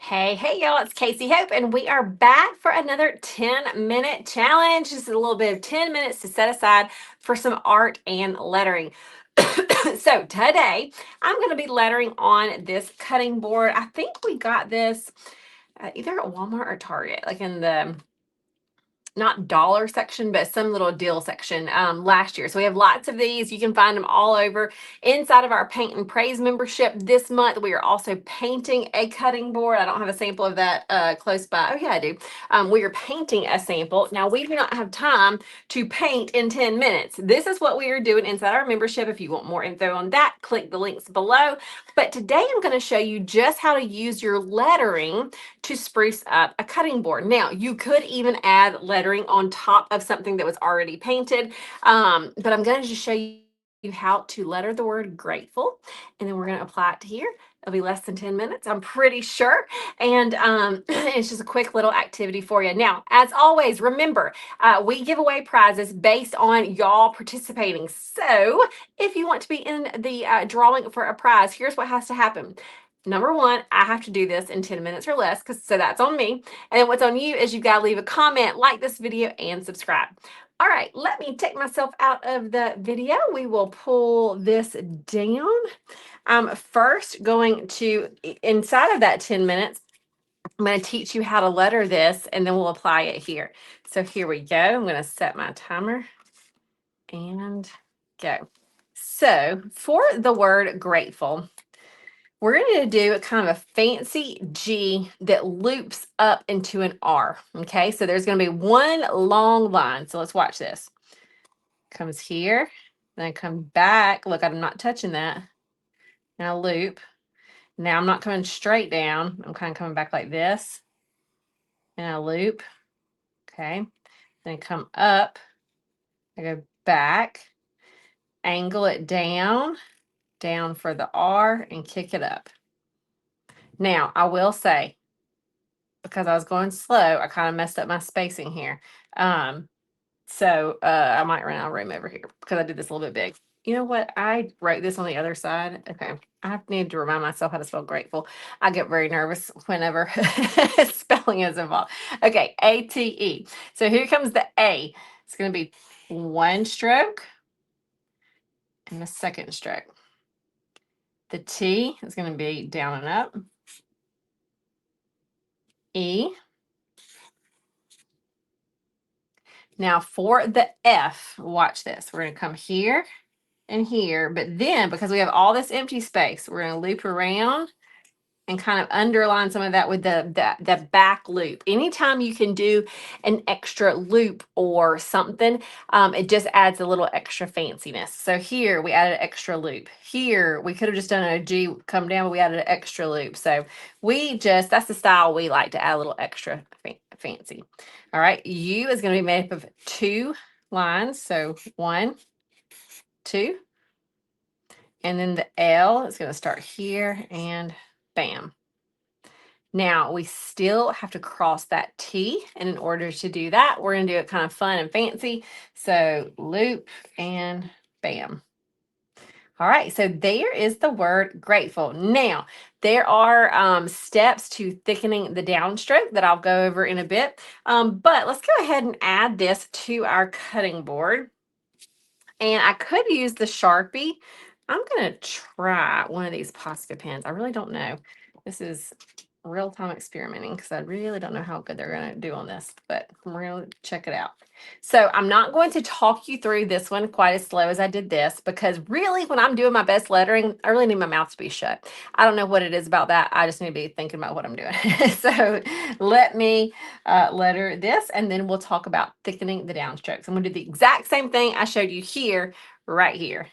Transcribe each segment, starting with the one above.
Hey, y'all, it's Casey Hope, and we are back for another 10-minute challenge. Just a little bit of 10 minutes to set aside for some art and lettering. So today, I'm going to be lettering on this cutting board. I think we got this either at Walmart or Target, like in the not dollar section, but some little deal section last year. So we have lots of these. You can find them all over inside of our Paint and Praise membership. This month, we are also painting a cutting board. I don't have a sample of that close by. Oh, yeah, I do. We are painting a sample. Now, we do not have time to paint in 10 minutes. This is what we are doing inside our membership. If you want more info on that, click the links below. But today, I'm going to show you just how to use your lettering to spruce up a cutting board. Now, you could even add lettering on top of something that was already painted, but I'm going to just show you how to letter the word grateful, and then we're going to apply it to here. It'll be less than 10 minutes, I'm pretty sure. And it's just a quick little activity for you. Now, as always, remember, we give away prizes based on y'all participating. So if you want to be in the drawing for a prize, here's what has to happen. Number one, I have to do this in 10 minutes or less, so that's on me. And then what's on you is you've got to leave a comment, like this video, and subscribe. All right, let me take myself out of the video. We will pull this down. I'm first going to, inside of that 10 minutes, I'm going to teach you how to letter this, and then we'll apply it here. So here we go. I'm going to set my timer and go. So for the word grateful, we're going to do a kind of a fancy G that loops up into an R. Okay, so there's going to be one long line. So let's watch this. Comes here, then I come back. Look, I'm not touching that. Now loop. Now I'm not coming straight down. I'm kind of coming back like this. And I loop. Okay, then come up. I go back, angle it down for the R, and kick it up. Now, I will say, because I was going slow, I kind of messed up my spacing here. So I might run out of room over here because I did this a little bit big. You know what? I wrote this on the other side. Okay. I need to remind myself how to spell grateful. I get very nervous whenever spelling is involved. Okay, A-T-E. So here comes the A. It's going to be one stroke and the second stroke. The T is going to be down and up. E. Now for the F, watch this. We're going to come here and here, but then because we have all this empty space, we're going to loop around and kind of underline some of that with the back loop. Anytime you can do an extra loop or something, it just adds a little extra fanciness. So here we added an extra loop. Here we could have just done a G come down, but we added an extra loop. So that's the style we like, to add a little extra fancy. All right, U is going to be made up of two lines. So 1, 2, and then the L is going to start here and bam. Now we still have to cross that T, and in order to do that, we're going to do it kind of fun and fancy. So loop and bam. All right, so there is the word grateful. Now, there are steps to thickening the downstroke that I'll go over in a bit, but let's go ahead and add this to our cutting board. And I could use the Sharpie. I'm going to try one of these Posca pens. I really don't know. This is real-time experimenting because I really don't know how good they're going to do on this, but I'm going to check it out. So I'm not going to talk you through this one quite as slow as I did this, because really when I'm doing my best lettering, I really need my mouth to be shut. I don't know what it is about that. I just need to be thinking about what I'm doing. So let me letter this, and then we'll talk about thickening the downstrokes. I'm going to do the exact same thing I showed you here, right here.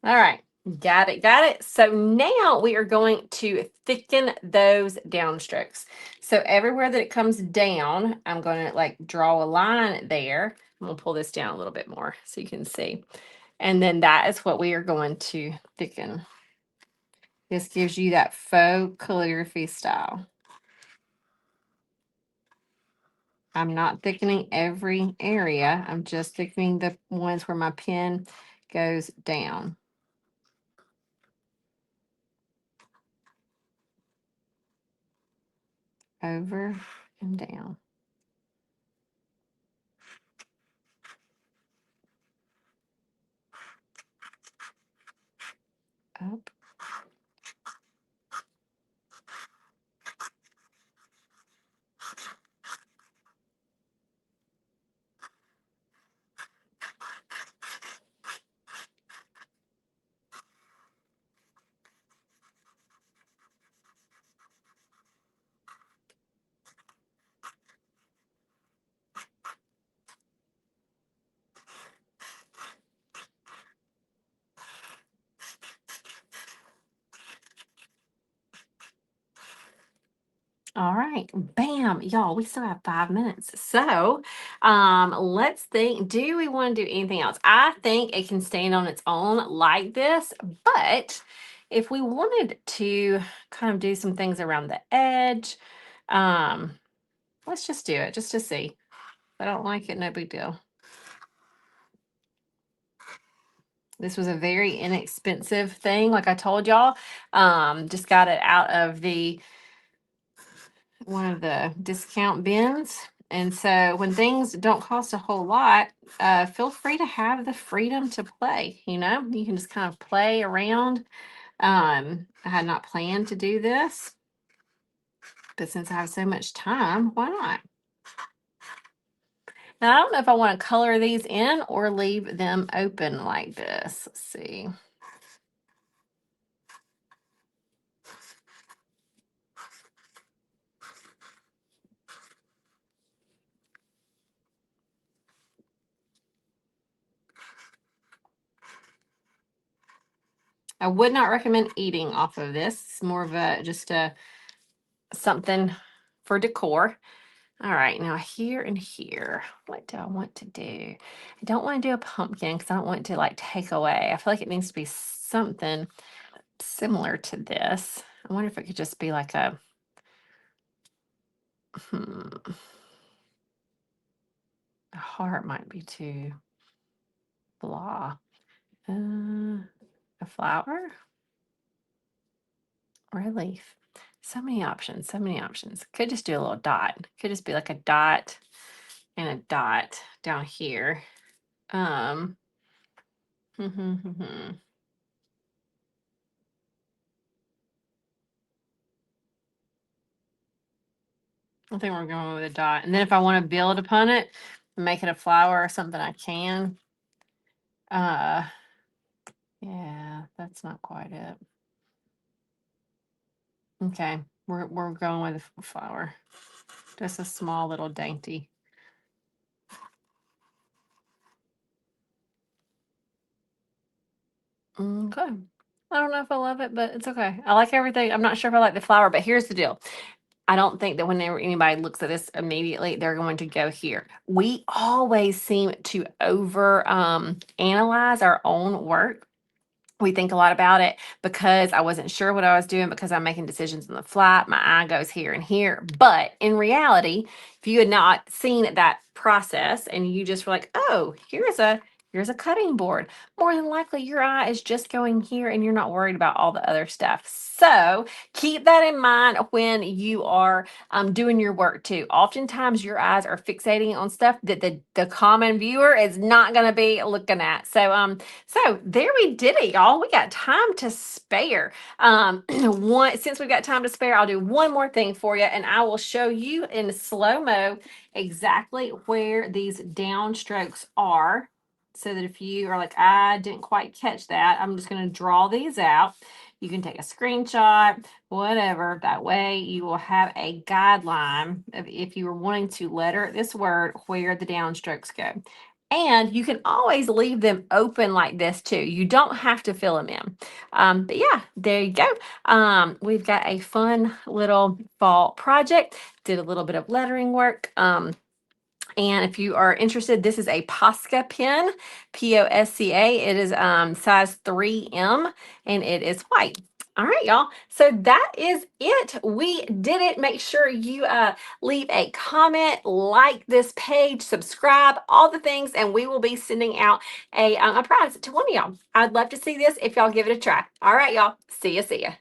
All right, got it. So now we are going to thicken those downstrokes. So everywhere that it comes down, I'm going to like draw a line there. I'm going to pull this down a little bit more so you can see. And then that is what we are going to thicken. This gives you that faux calligraphy style. I'm not thickening every area. I'm just thickening the ones where my pen goes down. Over and down. Up. All right, bam, y'all, we still have 5 minutes. So, let's think, do we want to do anything else? I think it can stand on its own like this, but if we wanted to kind of do some things around the edge, um, let's just do it just to see. If I don't like it, no big deal. This was a very inexpensive thing, like I told y'all. Just got it out of one of the discount bins. And so when things don't cost a whole lot, feel free to have the freedom to play. You know, you can just kind of play around. I had not planned to do this, but since I have so much time, why not? Now, I don't know if I want to color these in or leave them open like this. Let's see. I would not recommend eating off of this. It's more of a just a something for decor. All right, now here and here, what do I want to do? I don't want to do a pumpkin because I don't want it to like take away. I feel like it needs to be something similar to this. I wonder if it could just be like a, a heart might be too blah. A flower or a leaf. So many options, so many options. Could just do a little dot. Could just be like a dot and a dot down here. Um, I think we're going with a dot. And then if I want to build upon it, make it a flower or something, I can. Yeah, that's not quite it. Okay, we're going with a flower. Just a small little dainty. Okay. I don't know if I love it, but it's okay. I like everything. I'm not sure if I like the flower, but here's the deal. I don't think that whenever anybody looks at this immediately, they're going to go here. We always seem to over analyze our own work. We think a lot about it because I wasn't sure what I was doing because I'm making decisions on the fly. My eye goes here and here. But in reality, if you had not seen that process and you just were like, oh, here's a cutting board, more than likely your eye is just going here and you're not worried about all the other stuff. So keep that in mind when you are doing your work too. Oftentimes your eyes are fixating on stuff that the common viewer is not going to be looking at. So there we did it, y'all. We got time to spare. Since we've got time to spare, I'll do one more thing for you, and I will show you in slow-mo exactly where these downstrokes are. So that if you are like, I didn't quite catch that, I'm just going to draw these out. You can take a screenshot, whatever. That way you will have a guideline of if you were wanting to letter this word, where the downstrokes go. And you can always leave them open like this too. You don't have to fill them in. But yeah, there you go. We've got a fun little fall project. Did a little bit of lettering work. And if you are interested, this is a Posca pen, Posca. It is size 3M and it is white. All right, y'all. So that is it. We did it. Make sure you leave a comment, like this page, subscribe, all the things, and we will be sending out a prize to one of y'all. I'd love to see this if y'all give it a try. All right, y'all. See ya. See ya.